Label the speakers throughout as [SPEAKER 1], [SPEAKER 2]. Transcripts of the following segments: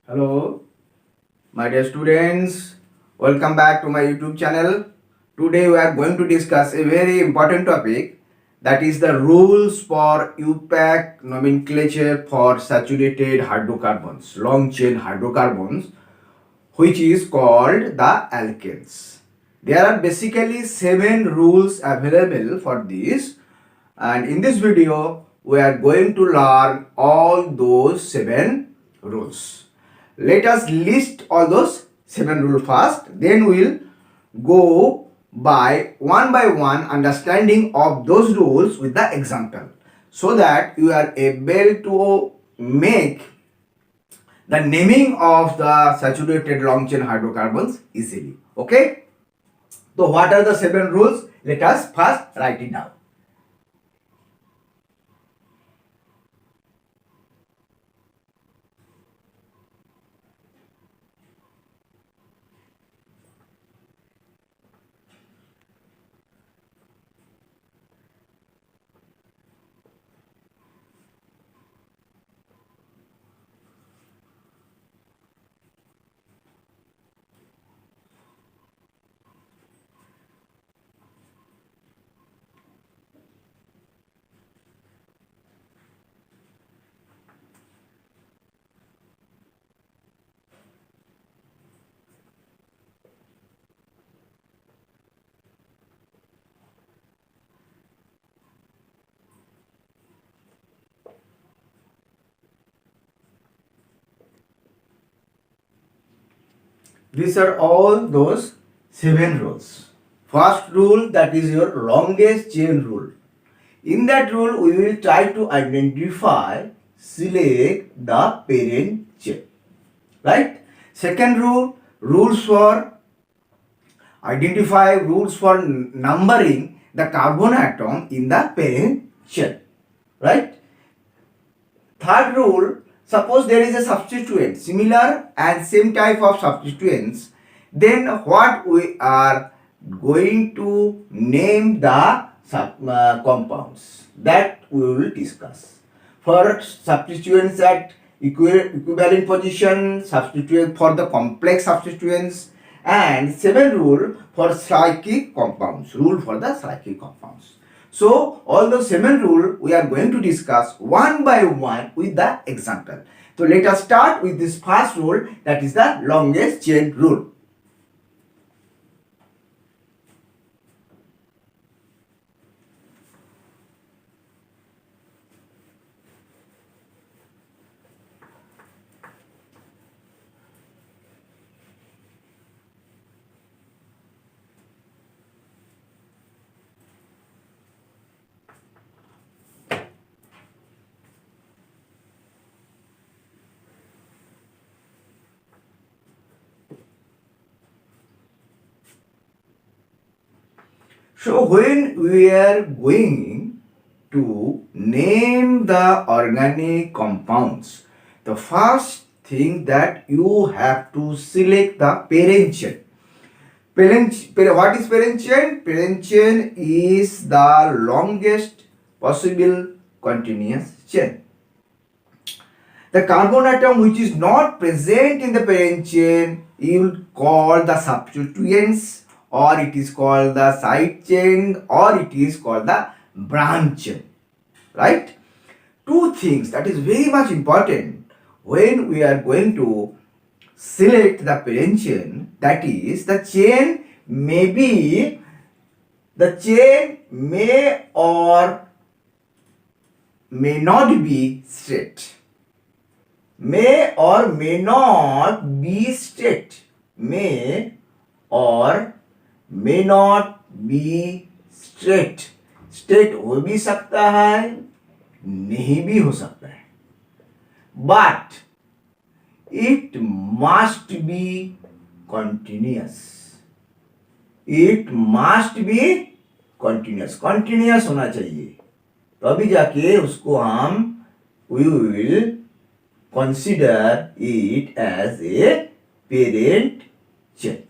[SPEAKER 1] Hello, my dear students. Welcome back to my YouTube channel. Today we are going to discuss a very important topic, that is the rules for UPAC nomenclature for saturated hydrocarbons, long chain hydrocarbons, which is called the alkanes. There are basically 7 rules available for this, and in this video we are going to learn all those 7 rules. Let us list all those 7 rules first, then we'll go by one understanding of those rules with the example, so that you are able to make the naming of the saturated long chain hydrocarbons easily. Okay, so what are the 7 rules? Let us first write it down. These are all those 7 rules. First rule, that is your longest chain rule. In that rule, we will try to identify, select the parent chain. Right? Second rule, rules for identify, rules for numbering the carbon atom in the parent chain. Right? Third rule, suppose there is a substituent, similar and same type of substituents, then what we are going to name the compounds, that we will discuss. For substituents at equivalent position, substituent for the complex substituents, and 7 rule for cyclic compounds, rule for the cyclic compounds. So all those 7 rules we are going to discuss one by one with the example. So let us start with this first rule, that is the longest chain rule. So when we are going to name the organic compounds, the first thing that you have to select the parent chain. What is parent chain? Parent chain is the longest possible continuous chain. The carbon atom which is not present in the parent chain, you will call the substituents, or it is called the side chain, or it is called the branch chain. Right? Two things that is very much important when we are going to select the parent chain, that is the chain may or may not be straight. May or may not be straight. May or may not be straight. Straight हो भी सकता है, नहीं भी हो सकता है. But it must be continuous. It must be continuous. Continuous होना चाहिए. तभी जाके उसको हम we will consider it as a parent chain.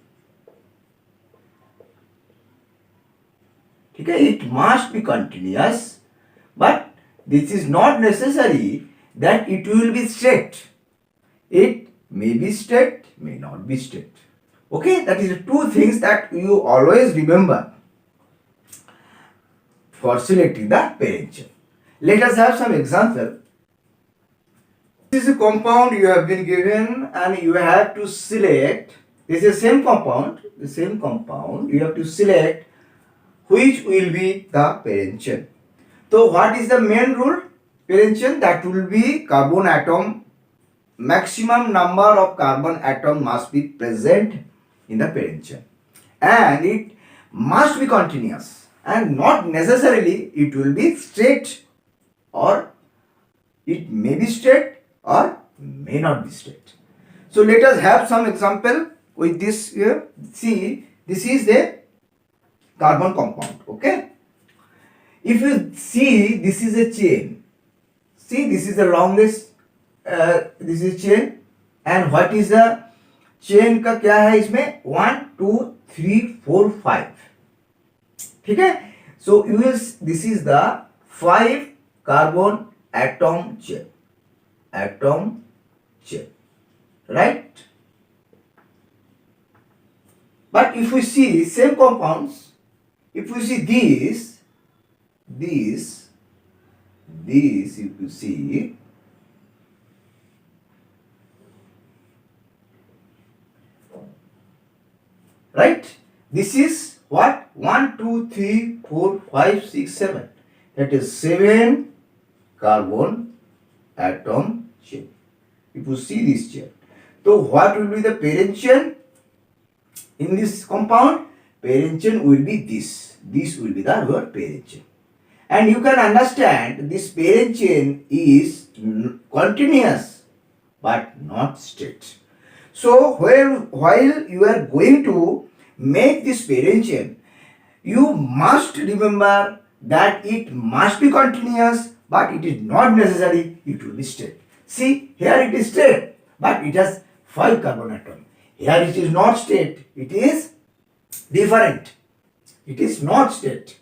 [SPEAKER 1] ठीक है, it must be continuous, but this is not necessary that it will be straight. It may be straight, may not be straight. Okay, that is the two things that you always remember for selecting the parent chain. Let us have some example. This is a compound you have been given and you have to select. This is the same compound, you have to select which will be the parent chain. So what is the main rule? Parent chain, that will be carbon atom, maximum number of carbon atom must be present in the parent chain, and it must be continuous, and not necessarily it will be straight, or it may be straight or may not be straight. So let us have some example with this here. See, this is the carbon compound. Okay, if you see, this is a chain. See, this is the longest, this is chain, and what is the chain का क्या है इसमें 1 2 3 4 5. ठीक है, so you will, this is the 5 carbon atom chain, right? But if we see same compounds, if we see this if you see, right, this is what 1 2 3 4 5 6 7, that is 7 carbon atom chain. If you see this chain, so what will be the parent chain in this compound? Parent chain will be this will be the your parent chain. And you can understand this parent chain is continuous but not straight. So while you are going to make this parent chain, you must remember that it must be continuous, but it is not necessary it will be straight. See, here it is straight, but it has 5 carbon atom. Here it is not straight, it is different. It is not straight,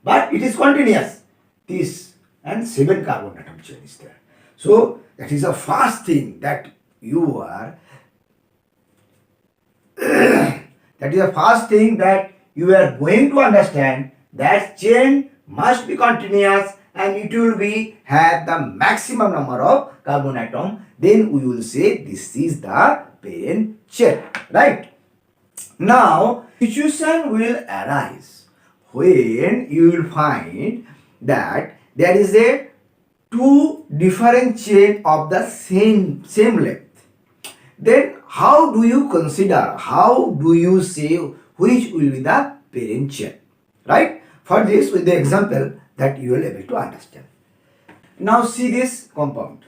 [SPEAKER 1] but it is continuous. This and 7 carbon atom chain is there. So that is the first thing that you are that is the first thing that you are going to understand, that chain must be continuous and it will be have the maximum number of carbon atom. Then we will say this is the parent chain, right? Now situation will arise when you will find that there is a 2 different chain of the same length. Then how do you consider, how do you say which will be the parent chain, right? For this, with the example that you will be able to understand. Now see this compound.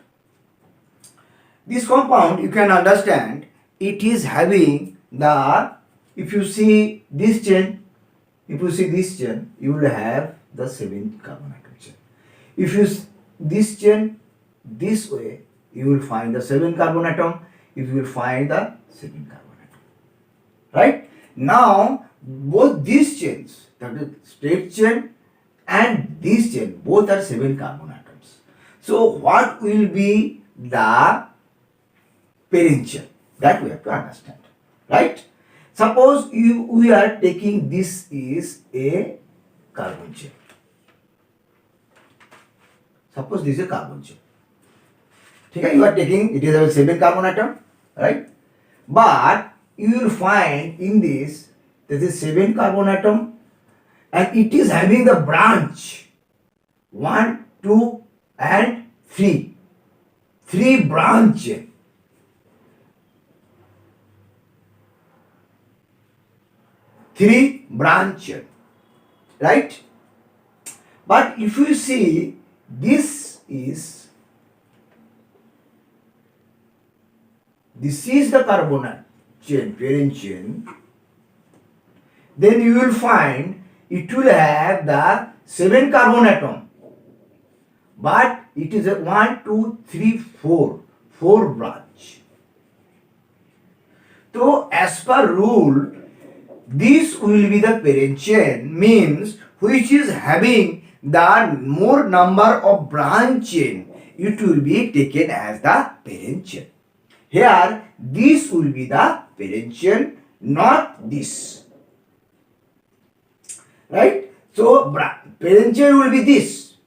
[SPEAKER 1] This compound, you can understand, it is having the, if you see this chain, you will have the 7 carbon atom chain. If you this chain this way, you will find the 7 carbon atom. If you will find the 7 carbon atom, right? Now both these chains, that is straight chain and this chain, both are 7 carbon atoms. So what will be the parent chain? That we have to understand, right? Suppose we are taking this is a carbon chain. Suppose this is a carbon chain. Okay, you are taking, it is a 7 carbon atom, right? But you will find in this is 7 carbon atom and it is having the branch 1, 2 and 3. 3 branch. 3 branch, right? But if you see, this is the carbon chain, parent chain, then you will find it will have the 7 carbon atom, but it is a 1, 2, 3, 4 branch. So as per rule, this will be the parent chain, means which is having the more number of branch chain, it will be taken as the parent chain. Here, this will be the parent chain, not this. Right? So, parent chain will be this,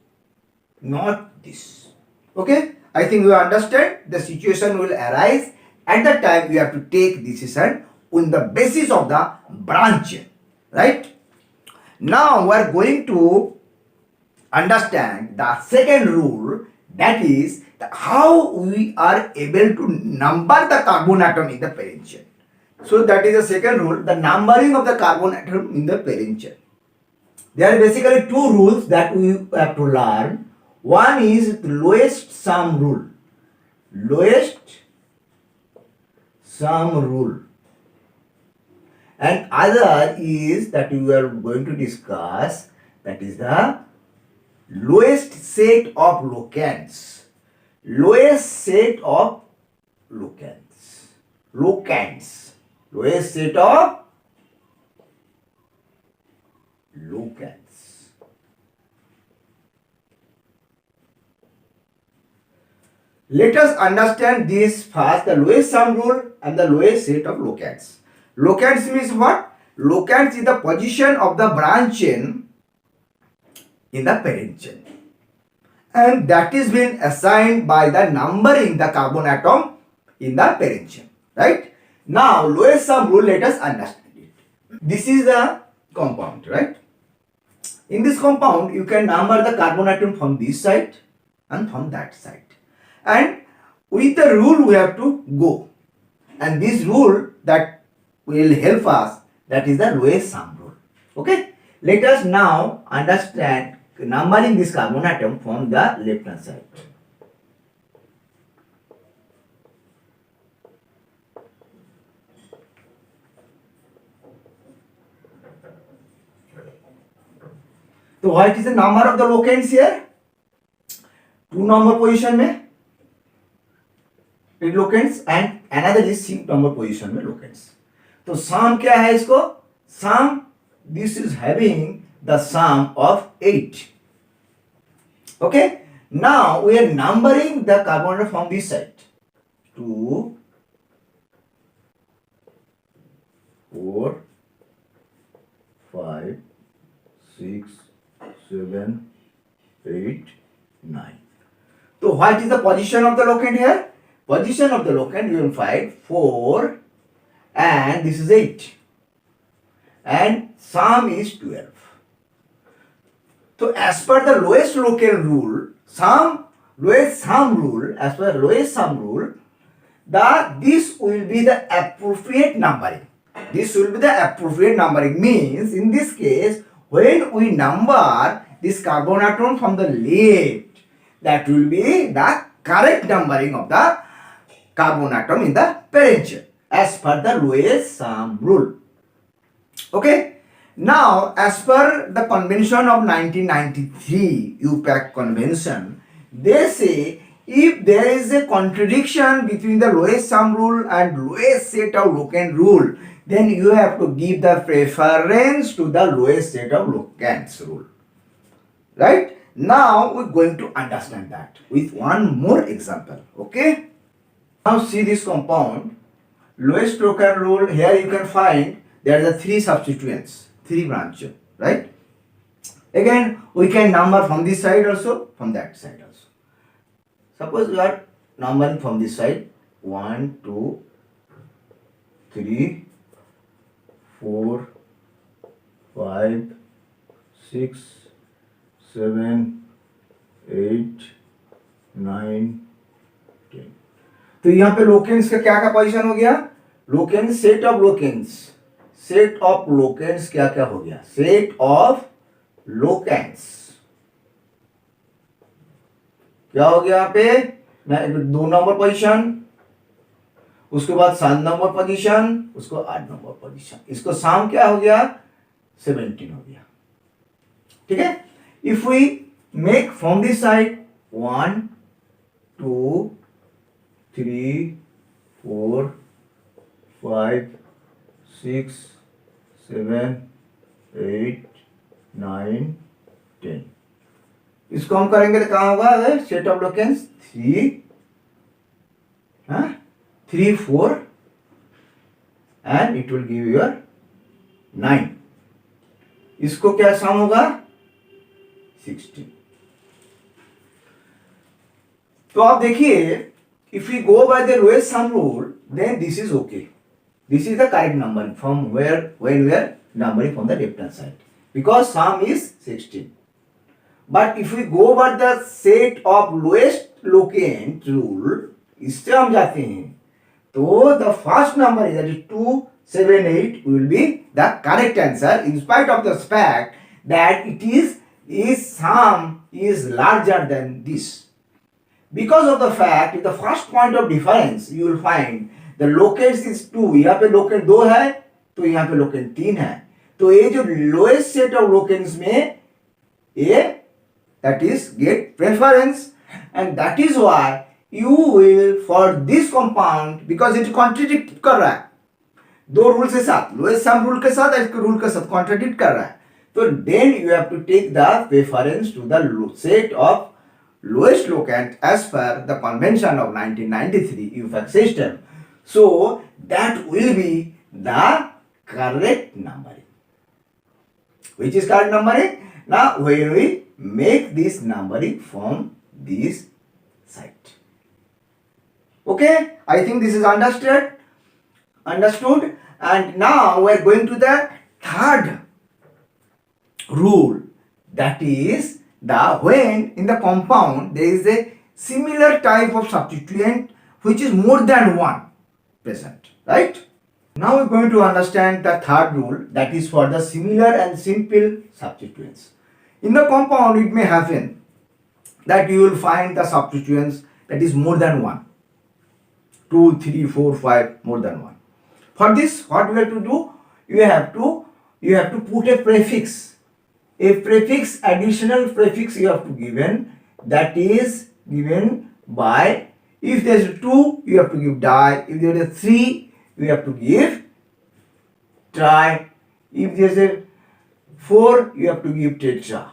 [SPEAKER 1] not this. Okay? I think you understand. The situation will arise at the time you have to take decision on the basis of the branch chain. Right? Now, we are going to understand the second rule, that is how we are able to number the carbon atom in the parent chain. So that is the second rule, the numbering of the carbon atom in the parent chain. There are basically two rules that we have to learn. One is the lowest sum rule. Lowest sum rule. And other is that we are going to discuss, that is the lowest set of locants. Lowest set of locants. Locants. Lowest set of locants. Let us understand this first, the lowest sum rule and the lowest set of locants. Locants means what? Locants is the position of the branch chain in the parent chain. And that is been assigned by the numbering the carbon atom in the parent chain. Right? Now, lowest sum rule, let us understand it. This is the compound, right? In this compound, you can number the carbon atom from this side and from that side. And with the rule, we have to go. And this rule that will help us, that is the lowest sum rule. Okay? Let us now understand numbering this carbon atom from the left hand side. So what is the number of the locants here? 2 number position में locants and another is 6 number position में locants. तो sum क्या है इसको? Sum, this is having the sum of 8. Okay? Now we are numbering the carbon atom from this side. 2, 4, 5, 6, 7, 8, 9. So what is the position of the locant here? Position of the locant, you will find 4 and this is 8. And sum is 12. So as per the lowest locant rule, lowest sum rule, as per lowest sum rule, this will be the appropriate numbering. This will be the appropriate numbering. Means in this case, when we number this carbon atom from the left, that will be the correct numbering of the carbon atom in the parent chain as per the lowest sum rule. Okay? Now, as per the convention of 1993, UPAC convention, they say if there is a contradiction between the lowest sum rule and lowest set of locant rule, then you have to give the preference to the lowest set of locants rule. Right? Now, we're going to understand that with one more example. Okay? Now, see this compound. Lowest locant rule, here you can find there are the 3 substituents. 3 branches, right? Again, we can number from this side also, from that side also. Suppose we are numbering from this side, 1, 2, 3, 4, 5, 6, 7, 8, 9, 10. तो यहाँ पे लोकेंस का क्या position हो गया? लोकेंस, set of लोकेंस. Set of लोकेंस क्या क्या हो गया? सेट ऑफ लोकेंस क्या हो गया यहाँ पे? 2 नंबर पोजीशन, उसके बाद 7 नंबर पोजीशन, उसको 8 नंबर पोजीशन. इसको सम क्या हो गया? 17 हो गया. ठीक है? If we make from this side 1, 2, 3, 4, 5, 6, 7, 8, 9, 10. इसको हम करेंगे तो कहाँ होगा? Set of locants 3, 3, 4 and it will give you 9. इसको क्या सम होगा 16. तो आप देखिए, if we go by the lowest sum rule, then this is okay. This is the correct number from when we are numbering from the left hand side, because sum is 16. But if we go by the set of lowest locant rule, इससे हम जाते हैं, तो the first number is that is 278 will be the correct answer, in spite of the fact that it is sum is larger than this. Because of the fact, in the first point of difference, you will find the locants is 2. यहाँ पे locant 2 है, तो यहाँ पे locant 3 है. तो ये जो lowest set of locants में ये that is get preference, and that is why you will for this compound, because it contradict कर रहा है दो रूल के साथ, लोएस्ट सम रूल के साथ इसके रूल के साथ कॉन्ट्रडिक्ट कर रहा है, तो then you have to take the preference to the set of lowest locant as per the convention of 1993 UFAC system. So that will be the correct numbering. Which is correct numbering? Now when we make this numbering from this side. Okay, I think this is understood. And now we are going to the third rule, that is the when in the compound there is a similar type of substituent which is more than one present, right? Now we are going to understand the third rule, that is for the similar and simple substituents. In the compound it may happen that you will find the substituents that is more than one, 2, 3, 4, 5, more than one. For this, what we have to do, you have to put a prefix. A prefix, additional prefix you have to given, that is given by, if there is 2 you have to give di, if there is 3 you have to give tri, if there is a 4 you have to give tetra.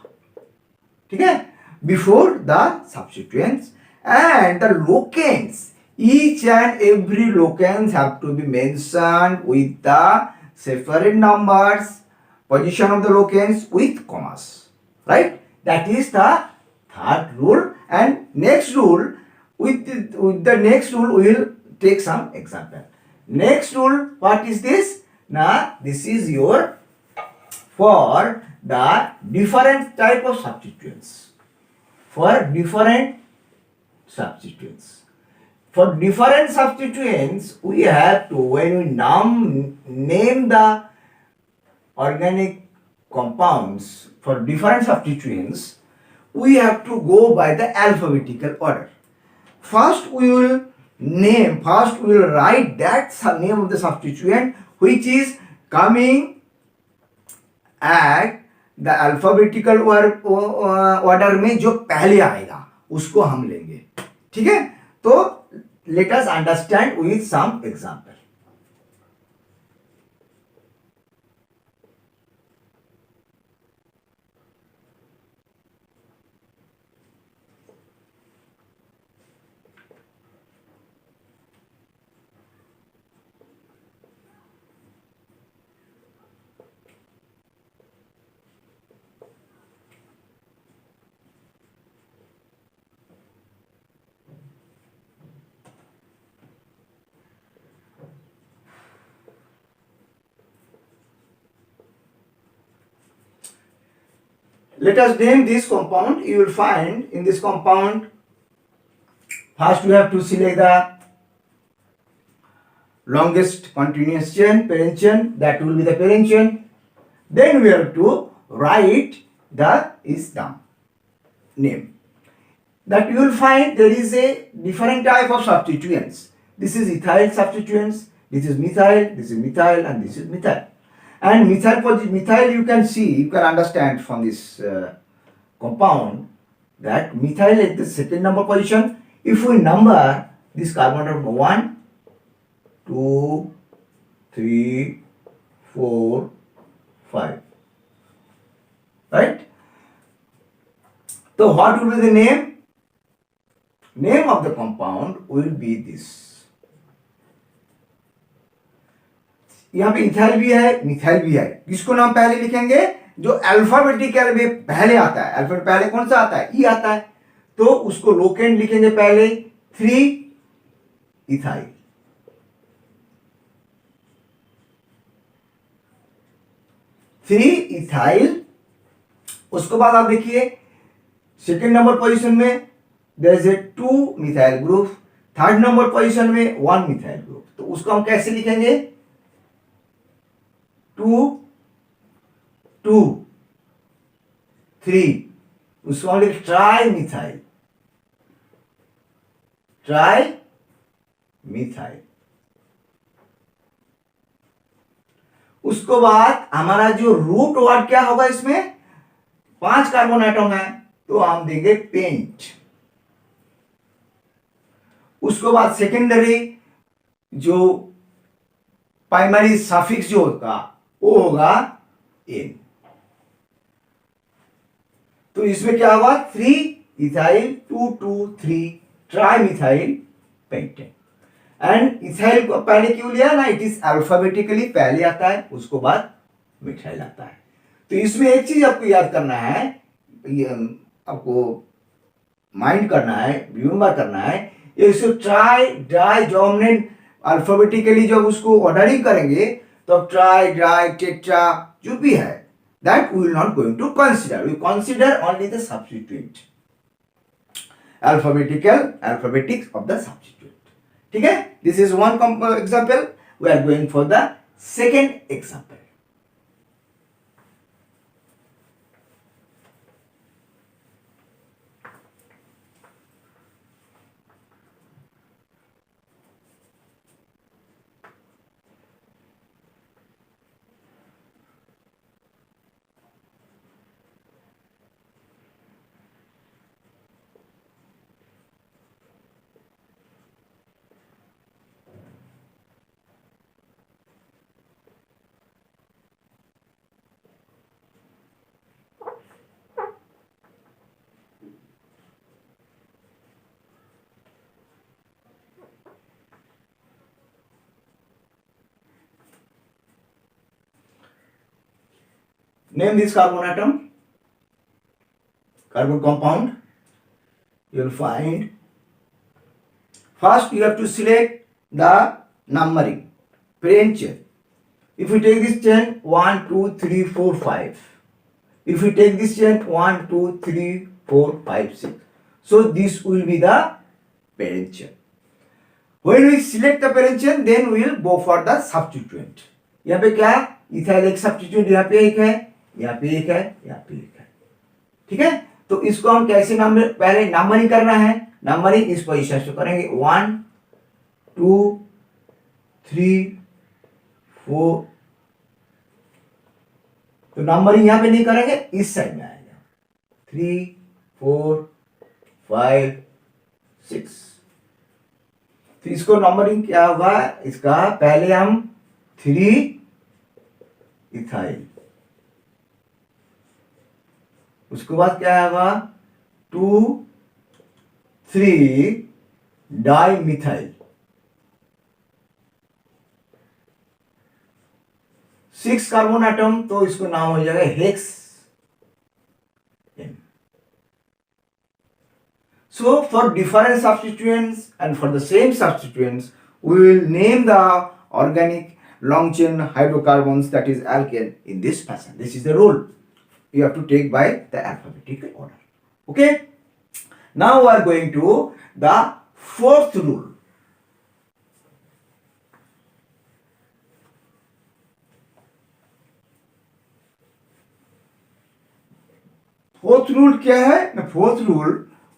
[SPEAKER 1] Okay, before the substituents, and the locants, each and every locants have to be mentioned with the separate numbers, position of the locants with commas, right? That is the third rule. And next rule, with the next rule we will take some example. Next rule, what is this? Now this is your for the different type of substituents. For different substituents. For different substituents, we have to, when we name the organic compounds for different substituents, we have to go by the alphabetical order. First we will write that name of the substituent which is coming at the alphabetical order में जो पहले आएगा उसको हम लेंगे, ठीक है? तो let us understand with some example. Let us name this compound. You will find in this compound, first we have to select the longest continuous chain, parent chain, that will be the parent chain. Then we have to write the name. That you will find there is a different type of substituents. This is ethyl substituents, this is methyl, and this is methyl. And methyl you can see, you can understand from this compound that methyl is the second number position. If we number this carbon atom 1, 2, 3, 4, 5. Right? So what will be the name? Name of the compound will be this. यहाँ पे ethyl भी है, methyl भी है। किसको नाम पहले लिखेंगे? जो अल्फाबेटिकल में पहले आता है। अल्फाबेट पहले कौन सा आता है? ई आता है, तो उसको लोकेंड लिखेंगे पहले 3 इथाइल। उसके बाद आप देखिए सेकेंड नंबर पोजीशन में there is a 2 methyl group, third number position में 1 मिथाइल ग्रुप। तो उसको हम कैसे लिखेंगे? 2 2 3, उसको हम लिखेंगे ट्राई मिथाइल। उसको बाद हमारा जो रूट वर्ड क्या होगा? इसमें 5 कार्बन एटम है, तो हम देंगे पेंट। उसको बाद सेकेंडरी जो प्राइमरी सफिक्स जो होगा वो होगा एन। तो इसमें क्या होगा? 3 ethyl 2 2 3 tri methyl pentane. And ethyl को पहले क्यों लिया ना? इट इज अल्फाबेटिकली पहले आता है, उसको बाद मिथाइल आता है। तो इसमें एक चीज आपको याद करना है, आपको माइंड करना है, रिमेंबर करना है, इसको ट्राई डाई जो हमने अल्फाबेटिकली जब उसको ऑर्डरिंग करेंगे तो ट्राई डाई टेट्रा जो भी है that we will not going to consider. We consider only the substituent, alphabetics of the substituent. ठीक है? This is one example. We are going for the second example. Name this carbon atom, carbon compound. You will find first you have to select the numbering parent chain. If we take this chain 1 2 3 4 5, if we take this chain 1 2 3 4 5 6, so this will be the parent chain. When we select the parent chain, then we will go for the substituent. यहाँ पे क्या है? Ethyl एक substituent यहाँ पे एक है, यहाँ पे एक है, यहाँ पे एक है। ठीक है? तो इसको हम कैसे पहले नंबरिंग करना है। नंबरिंग इस पोजीशन से करेंगे 1 2 3 4। तो नंबरिंग यहां पे नहीं करेंगे, इस साइड में आएगा 3 4 5 6। तो इसको नंबरिंग क्या होगा? इसका पहले हम 3 इथाइल, उसके बाद क्या होगा? 2 3 डाई मिथाइल, 6 कार्बन एटम, तो इसको नाम हो जाएगा hexane. So for different substituents and for the same substituents, we will name the organic long chain hydrocarbons, that is alkane, in this fashion. This is the rule you have to take by the alphabetical order. Okay. Now we are going to the fourth rule. Fourth rule क्या है? The fourth rule,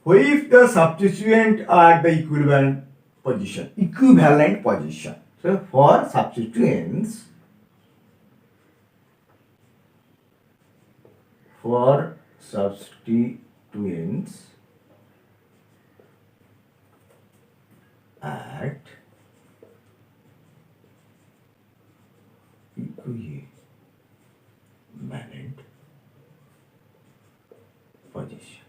[SPEAKER 1] if the substituent are the equivalent position. So for substituents, at equivalent position.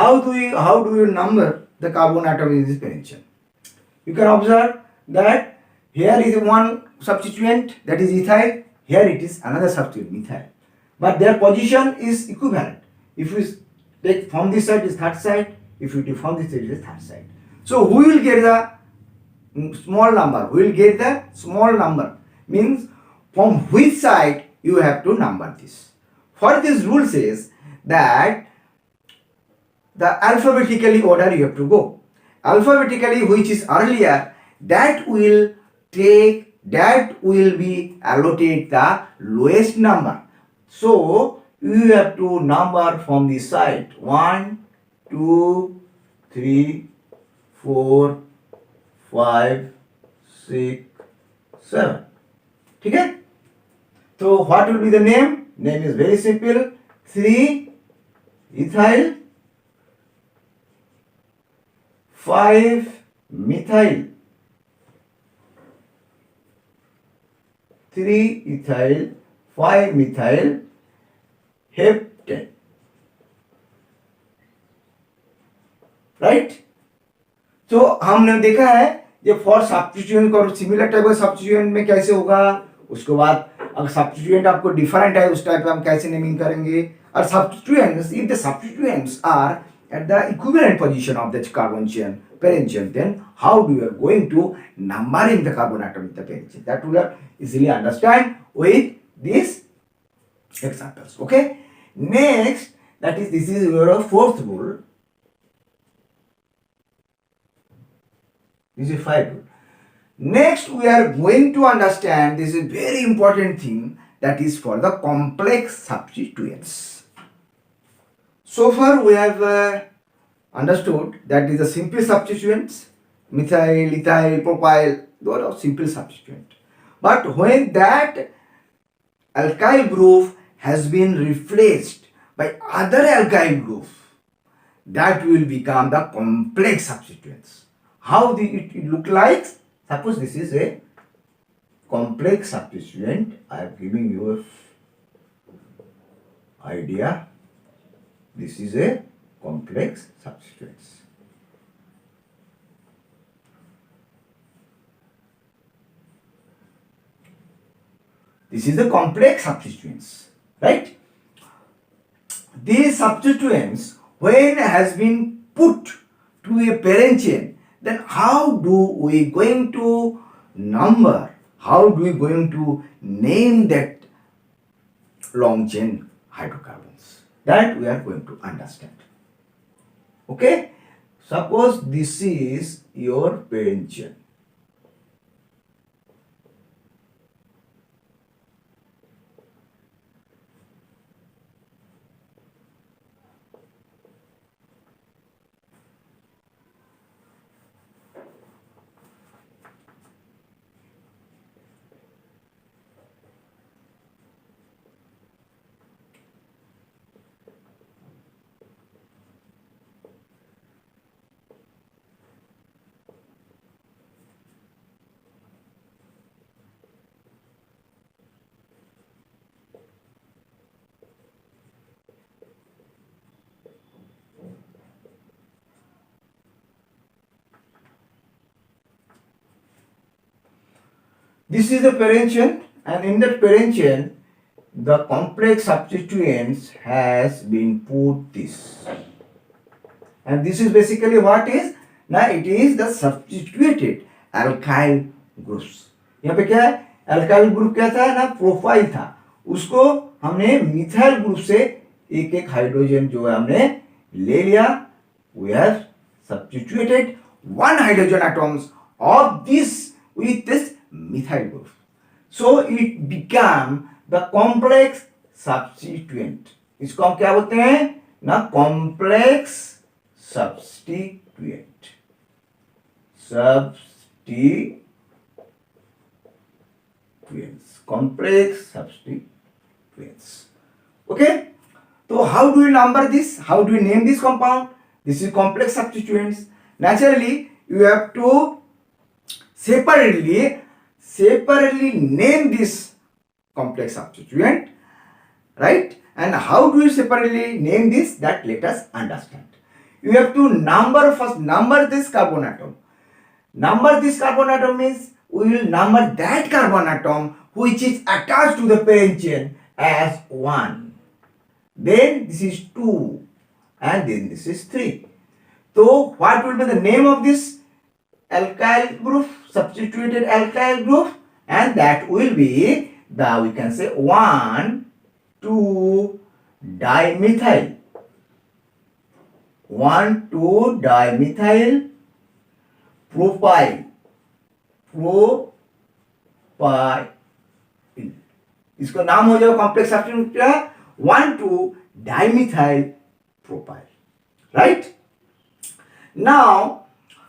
[SPEAKER 1] how do you number the carbon atom in this parenchym? You can observe that here is one substituent, that is ethyl, here it is another substituent methyl, but their position is equivalent. If you take from this side is third side, if you take from this side is third side. So who will get the small number? Who will get the small number? Means from which side you have to number this. For this rule says that the alphabetically order you have to go. Alphabetically, which is earlier, that will be allotted the lowest number. So you have to number from this side 1, 2, 3, 4, 5, 6, 7. Okay? So what will be the name? Name is very simple. 3 ethyl, 5 methyl, 3 ethyl, 5 methyl heptane. Right? तो हमने देखा है ये for substituent और similar type का substituent में कैसे होगा. उसके बाद अगर सब्स्टिट्यूएंट आपको डिफरेंट है उस टाइप पे हम कैसे नेमिंग करेंगे. और substituents, if the substituents are at the equivalent position of the carbon chain parent chain, then how do you are going to numbering the carbon atom in the parent chain? That we are easily understand with these examples. Okay, next, that is, this is your fourth rule. This is 5 rule. Next we are going to understand, this is very important thing, that is for the complex substituents. So far we have understood that is the simple substituents, methyl, ethyl, propyl, those are simple substituents. But when that alkyl group has been replaced by other alkyl group, that will become the complex substituents. How it look like? Suppose this is a complex substituent. I am giving you a idea. This is a complex substituents. This is the complex substituents, right? These substituents, when has been put to a parent chain, then how do we going to number? How do we going to name that long chain hydrocarbons? That we are going to understand. Okay, suppose this is your parent chain. This is the parent chain, and in that parent chain, the complex substituents has been put this. And this is basically what is? Now it is the substituted alkyl groups. यहाँ पे क्या है? alkyl group क्या था ना? Profile था. उसको हमने मिथाइल ग्रुप से एक एक हाइड्रोजन जो है हमने ले लिया. We have substituted one hydrogen atoms of this with this methyl group. So it become the complex substituent. इसको हम क्या बोलते हैं ना? complex substituent. Complex substituents. Okay, so how do we number this? How do we name this compound? This is complex substituents. Naturally you have to separately name this complex substituent, right? And how do you separately name this? That let us understand. you have to number this carbon atom. Number this carbon atom means we will number that carbon atom which is attached to the parent chain as 1. Then this is 2 and then this is 3. So what will be the name of this alkyl group, substituted alkyl group? And that will be the, we can say 1,2-dimethyl. 1,2-dimethyl propyl. इसका नाम हो जाएगा complex substituent क्या? 1,2-dimethyl propyl. Right? Now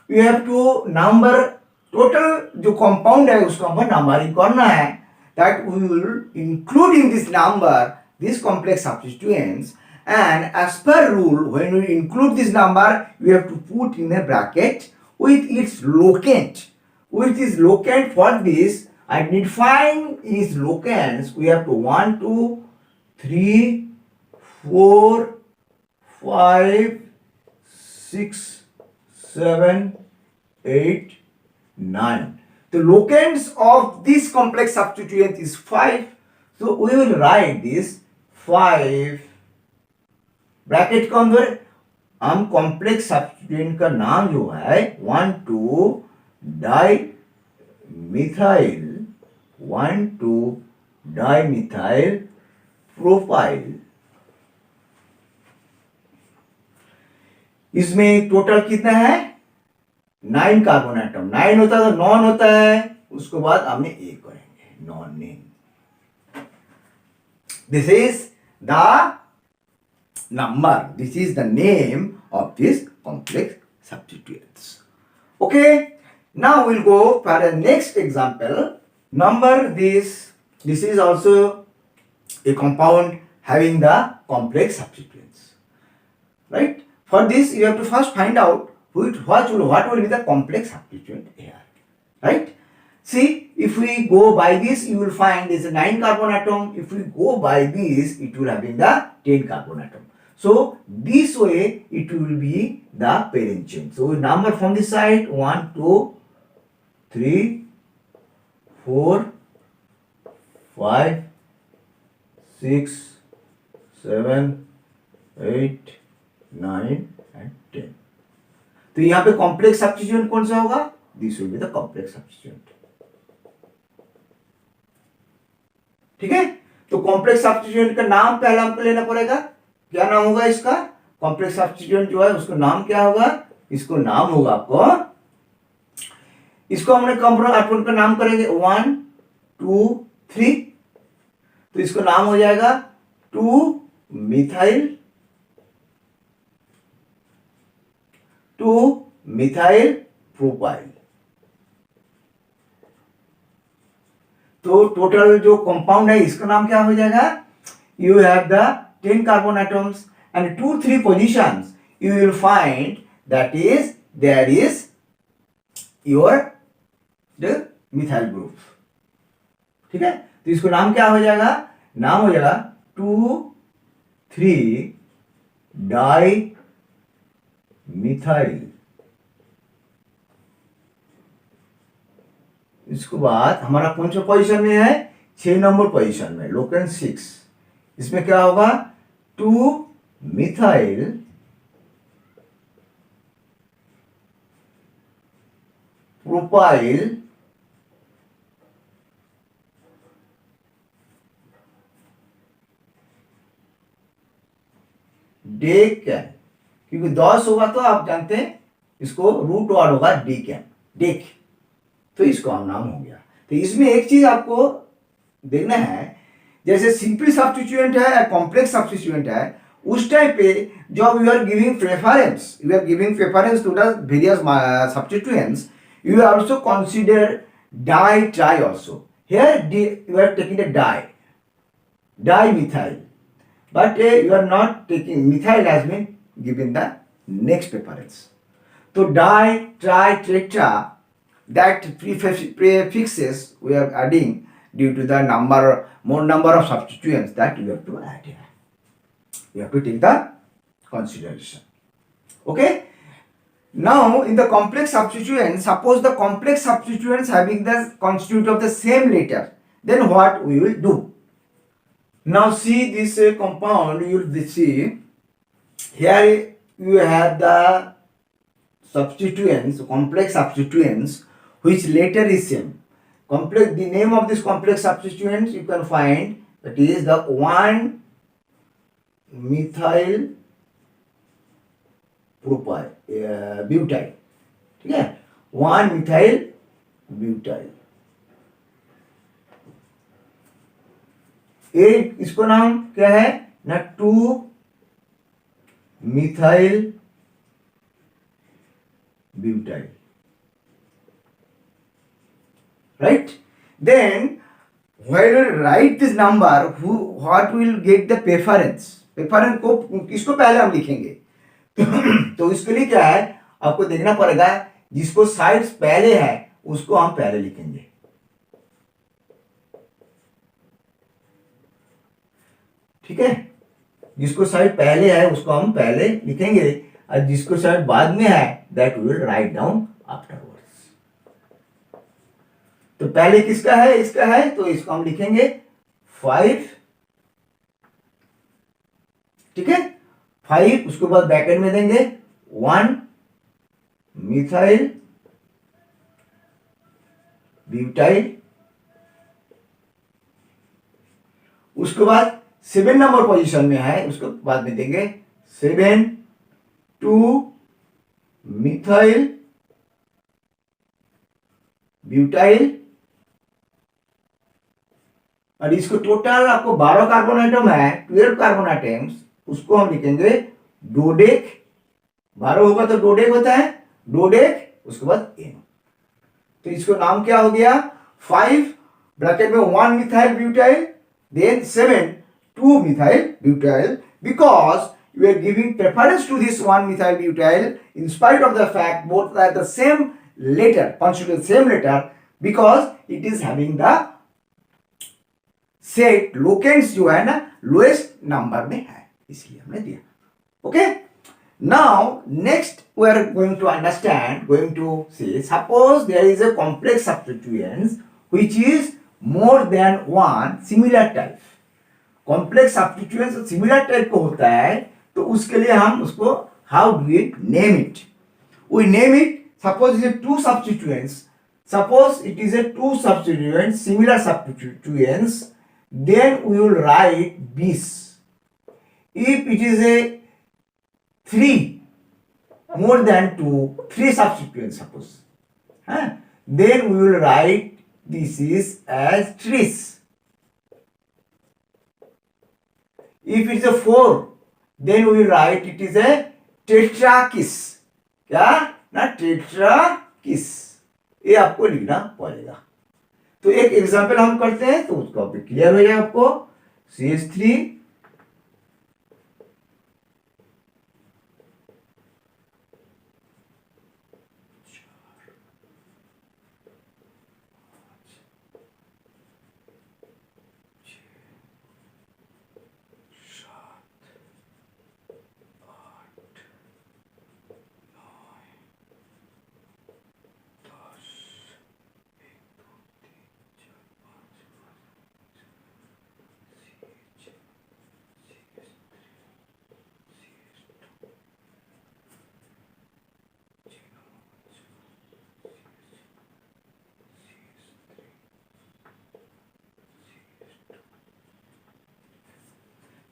[SPEAKER 1] you have to number total जो compound है उसको हमें numbering करना है. That we will include in this number these complex substituents, and as per rule when we include this number we have to put in a bracket with its locant. With its locant, for this identifying its locants we have to 1, 2, 3, 4, 5, 6, 7, 8, 9. The locants of this complex substituent is 5. So we will write this 5 bracket के अंदर हम complex substituent का नाम जो है 1,2-डाइमिथाइल 1,2-डाइमिथाइल propyl. इसमें total कितना है? 9 कार्बन एटम. 9 होता है तो नॉन होता है, उसके बाद हमने ए करेंगे non name. This is the number. This is the name of this complex substituents. Okay. Now we'll go for the next example. Number this. This is also a compound having the complex substituents. Right. For this you have to first find out what will be the complex substituent here. Right. See, if we go by this, you will find is a 9 carbon atom. If we go by this, it will have been the 10 carbon atom. So this way it will be the parent chain. So number from this side 1, 2, 3, 4, 5, 6, 7, 8, 9 and 10. तो यहाँ पे complex substituent कौन सा होगा? This will be the complex substituent. ठीक है. तो complex substituent का नाम पहला हमको लेना पड़ेगा. क्या नाम होगा इसका? कॉम्प्लेक्स सब्स्टिट्यूएंट जो है उसका नाम क्या होगा? इसको नाम होगा आपको, इसको हमने कंपाउंड का नाम करेंगे 1, 2, 3. तो इसको नाम हो जाएगा 2-मिथाइल 2-मिथाइल प्रोपाइल. तो टोटल जो कंपाउंड है इसका नाम क्या हो जाएगा? You have the 10 carbon atoms and 2-3 positions you will find that is there is your the methyl group. ठीक है. तो इसको नाम क्या हो जाएगा? नाम हो जाएगा 2,3-डाइमिथाइल. इसके बाद हमारा कौन सा पोजीशन में है? 6 नंबर पोजीशन में, लोकेंट 6. इसमें क्या होगा? 2-मिथाइल प्रोपाइल डेकैन. क्योंकि 10 होगा तो आप जानते हैं इसको रूट वर्ड होगा डेकैन, डेक. तो इसको हम नाम हो गया. तो इसमें एक चीज आपको देखना है, जैसे सिंपल सब्स्टिट्यूएंट है, कॉम्प्लेक्स सब्स्टिट्यूएंट है, उस टाइप पे जब you are giving preference to the various substituents, you also consider di tri also. Here you are taking the dimethyl, but you are not taking methyl has been given the next preference. So di, tri, tetra, that prefixes we are adding due to the more number of substituents that you have to add here. You have to take the consideration. Okay. Now in the complex substituents, suppose the complex substituents having the constituent of the same letter, then what we will do? Now see this compound, you will see here you have the substituents, complex substituents, which letter is same. Complex, the name of this complex substituents you can find, that is the 1-methyl propyl butyl, ठीक है, 1-methyl butyl. एक इसको नाम क्या है ना, 2-methyl butyl, right? Then while you write this number, what will get the preference? preference को किसको पहले हम लिखेंगे? तो इसके लिए क्या है, आपको देखना पड़ेगा जिसको साइड्स पहले है उसको हम पहले लिखेंगे, ठीक है, जिसको साइड पहले है उसको हम पहले लिखेंगे और जिसको साइड बाद में है that we will write down afterwards. तो पहले किसका है, इसका है, तो इसको हम लिखेंगे 5, ठीक है, 5, उसके बाद ब्रैकेट में देंगे 1-methyl ब्यूटाइल, उसके बाद 7 नंबर पोजीशन में है, उसको बाद में देंगे 7-2-methyl ब्यूटाइल, और इसको टोटल आपको 12 कार्बन आइटम है, 12 कार्बन आइटम्स, उसको हम लिखेंगे डोडेक, 12 होगा तो डोडेक होता है, डोडेक, उसके बाद एन। तो इसको नाम क्या हो गया, 5 ब्रैकेट में 1-methyl butyl, then 7-2-methyl butyl, because you are giving preference to this 1-methyl butyl in spite of the fact both are the same letter, constitute the same letter, because it is having the set locants जो है ना lowest number में है, इसलिए हमने दिया। Okay, now next we are going to understand, going to say suppose there is a complex substituents which is more than one similar type. Complex substituents similar type को होता है, तो उसके लिए हम उसको how do we name it, we name it, suppose it is two substituents, suppose it is a two substituents, similar substituents, then we will write this. If it is a 3, more than 3 substituents suppose, then we will write this is as tris. If it is a 4, then we will write it is a tetrakis. क्या ना, tetrakis, ये आपको लिखना पड़ेगा। तो एक example हम करते हैं तो उसको क्लियर हो जाए आपको। CH3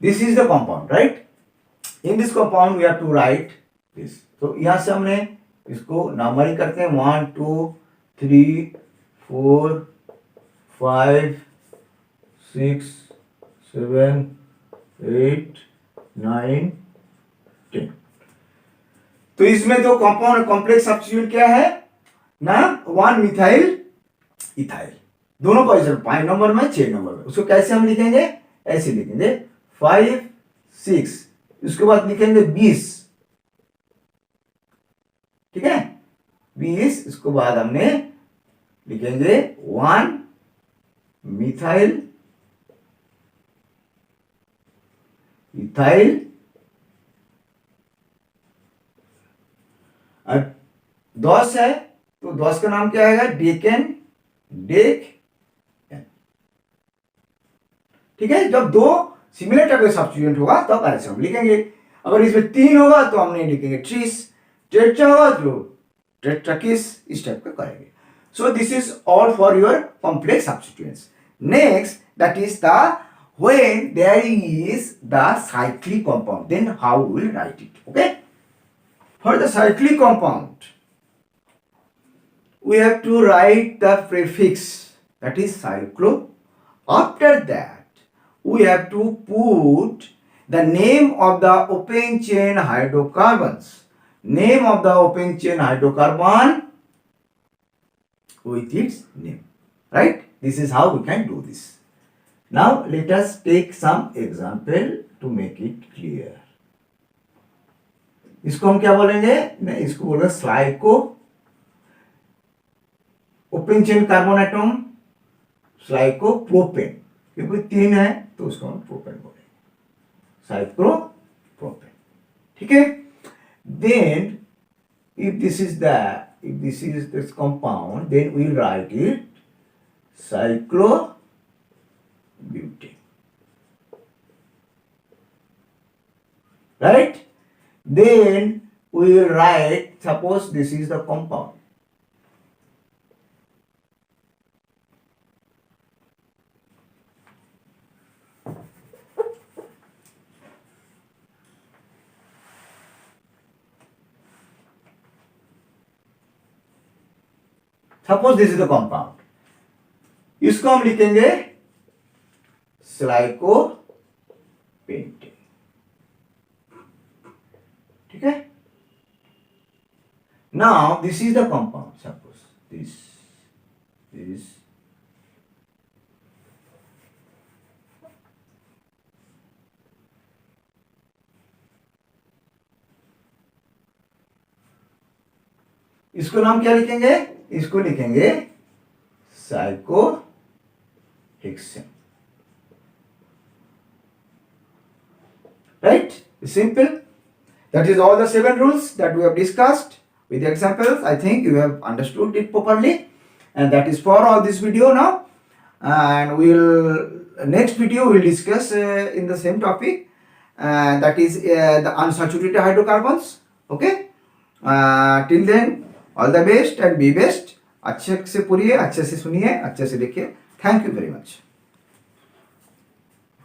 [SPEAKER 1] This is the compound, right? In this compound we have to write this. तो यहां से हमने इसको नंबरिंग करते हैं 1 2 3 4 5 6 7 8 9 10। तो इसमें तो कंपाउंड कॉम्प्लेक्स सब्स्टिट्यूट क्या है ना, 1-methyl इथाइल, दोनों पोजीशन 5 नंबर में 6 नंबर में। उसको कैसे हम लिखेंगे, ऐसे लिखेंगे 5 6, उसके बाद लिखेंगे 20, ठीक है, 20, इसको बाद हमने लिखेंगे 1-methyl इथाइल 10 है तो 10 का नाम क्या आएगा, डेकेन, डेक। ठीक है, जब दो सिमिलर टाइप का सब्स्टिट्यूएंट होगा तब ऐसे हम लिखेंगे। अगर इसमें 3 होगा तो हम नहीं लिखेंगे ट्रीस, टेट्रा होगा तो टेट्राकिस, इस टाइप का करेंगे। So this is all for your complex substituents. Next, that is the when there is the cyclic compound, then how we will write it. Okay. For the cyclic compound, we have to write the prefix, that is cyclo. After that, we have to put the name of the open chain hydrocarbons. Name of the open chain hydrocarbon with its name, right? This is how we can do this. Now let us take some example to make it clear. इसको हम क्या बोलेंगे, नहीं इसको बोलेंगे स्लाइको open chain carbon atom, cyclopropane, क्योंकि 3 है तो उसको हम प्रोपेन बोलेंगे, साइक्लो प्रोपेन। ठीक है, then if this is this compound, then we write it cyclobutane. Right? Then we will write, suppose this is the compound. Suppose this is the compound. इसको हम लिखेंगे स्लाइकोपेंटेन। ठीक है, now this is the compound. Suppose this इसको नाम क्या लिखेंगे, इसको लिखेंगे साइकोहेक्सेन। Right? Simple. That is all the 7 rules that we have discussed with the examples. I think you have understood it properly, and that is for all this video now. And next video we will discuss in the same topic, that is the unsaturated hydrocarbons. Okay. Till then, all the best and be best. अच्छे से पढ़िए, अच्छे से सुनिए, अच्छे से देखिए। Thank you very much.